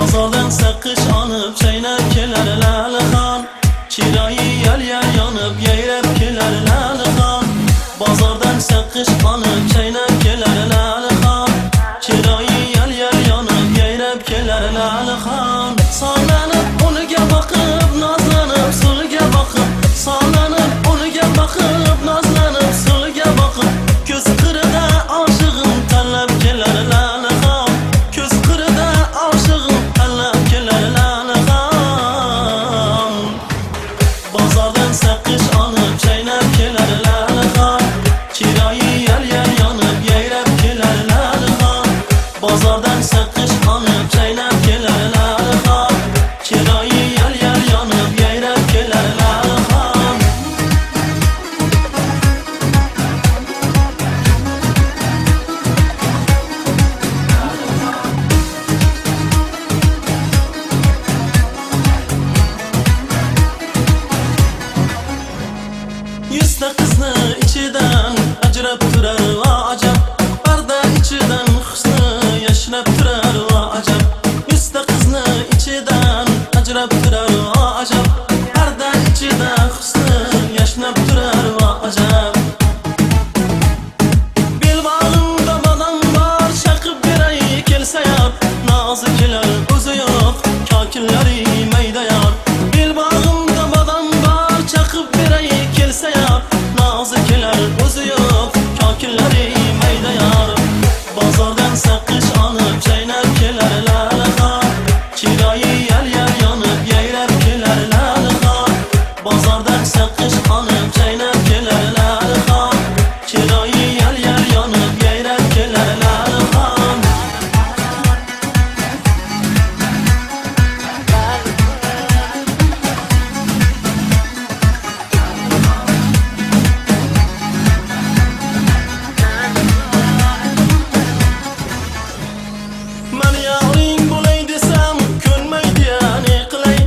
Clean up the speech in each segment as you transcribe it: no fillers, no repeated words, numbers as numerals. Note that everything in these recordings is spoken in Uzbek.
Bozordan saqish olib chaynab kelar Lalaxon. Chiroyi yal-yal yonib yayrab kelar Lalaxon. Bozordan saqish olib chaynab kelar Lalaxon. Chiroyi yal-yal yonib yayrab kelar Lalaxon. Sonlanib uniga boqib nozlanib sulga boqib, sonlanib uniga boqib nozlanib sulga boqib, ko'z qirida oshig'im tanlab kelar Lalaxon. Ko'z qirida oshig'im tanlab kelar Lalaxon. Bozordan saqish olib chaynab kelar Lalaxon. Chiroyi yal-yal yonib yayrab kelar Lalaxon. Bozordan saqish olib chaynab kelar Lalaxon. Chiroyi yal-yal yonib yayrab kelar Lalaxon. Yuzta qizni ichidan ajrab turar va ajab, parda ichidan husni yashnab turar va ajab. Yuzta qizni ichidan ajrab turar va ajab, parda ichida husni yashnab turar va ajab. Belbog'imda bodom bor, chaqib beray kelsa yor, nozi kelar o'zi yo'q, kokinlari mayda yor. Belbog'imda bodom bor, chaqib beray kelsa yor, nozi kelar o'zi yo'q, kokinlari mayda yor. Bozordan saqish olib chaynab kelar Lalaxon. Chiroyi yal-yal yonib yayrab kelar Lalaxon. Bozordan saqish olib chaynab kelar Lalaxon. Chiroyi yal-yal yonib yayrab kelar Lalaxon. Men yoring bo'lay desam ko'nmaydi yani qilay,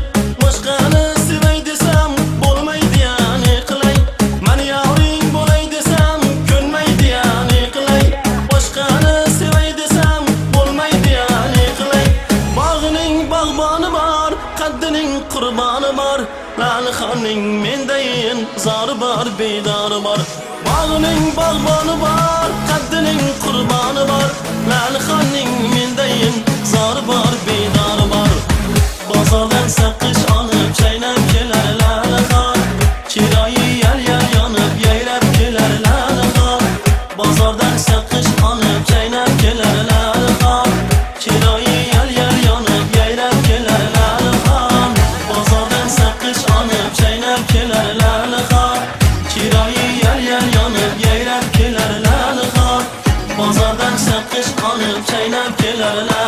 boshqani sevay desam bo'lmaydi yani qilay. Men yoring bo'lay desam ko'nmaydi yani qilay, boshqani sevay desam bo'lmaydi yani qilay. Bog'ining bog'boni bor, qaddining qurboni bor, Lalaxonning mendayin zori bor, bedori bor. Bog'ining bog'boni bor, qaddining qurboni bor, Lalaxonning mendayin zori bor, bedori bor. Bozordan saqish olib chaynab kelar Lalaxon. Chiroyi yal-yal yonib yayrab kelar Lalaxon. Bozordan saqish olib chaynab kelar Lalaxon. Chiroyi yal-yal yonib yayrab kelar Lalaxon. Bozordan saqish olib chaynab kelar Lalaxon. Chiroyi yal-yal yonib yayrab kelar Lalaxon. Bozordan saqish olib chaynab kelar Lalaxon.